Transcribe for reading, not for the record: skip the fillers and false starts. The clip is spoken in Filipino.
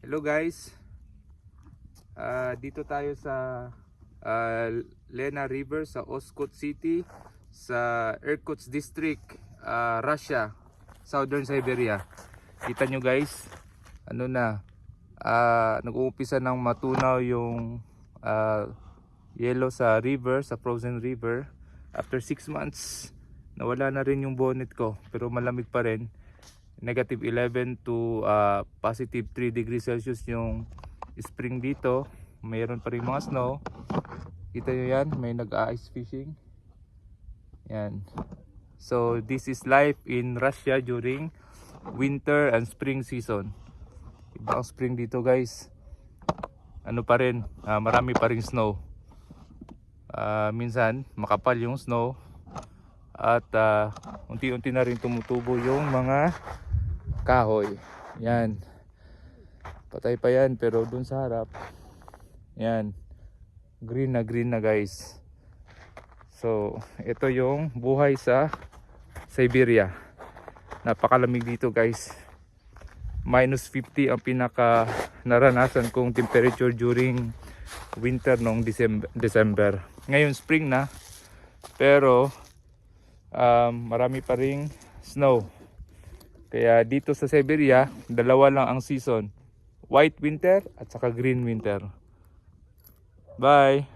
Hello guys, dito tayo sa Lena River sa Oskot City sa Irkutsk District, Russia, Southern Siberia. Kita nyo guys, ano na, nag-uumpisa ng matunaw yung yellow sa river, sa frozen river. After 6 months, nawala na rin yung bonnet ko pero malamig pa rin. Negative 11 to positive 3 degrees Celsius yung spring dito. Mayroon pa rin mga snow. Kita nyo yan, may nag-ice fishing. Yan. So this is life in Russia during winter and spring season. Iba ang spring dito guys. Ano pa rin, marami pa rin snow. Minsan makapal yung snow. At unti-unti na rin tumutubo yung mga kahoy. Yan. Patay pa yan pero dun sa harap, yan, green na guys. So ito yung buhay sa Siberia. Napakalamig dito guys. Minus 50 ang pinaka naranasan kong temperature during winter noong December. Ngayon spring na, pero marami pa ring snow. Kaya dito sa Siberia, dalawa lang ang season. White winter at saka green winter. Bye!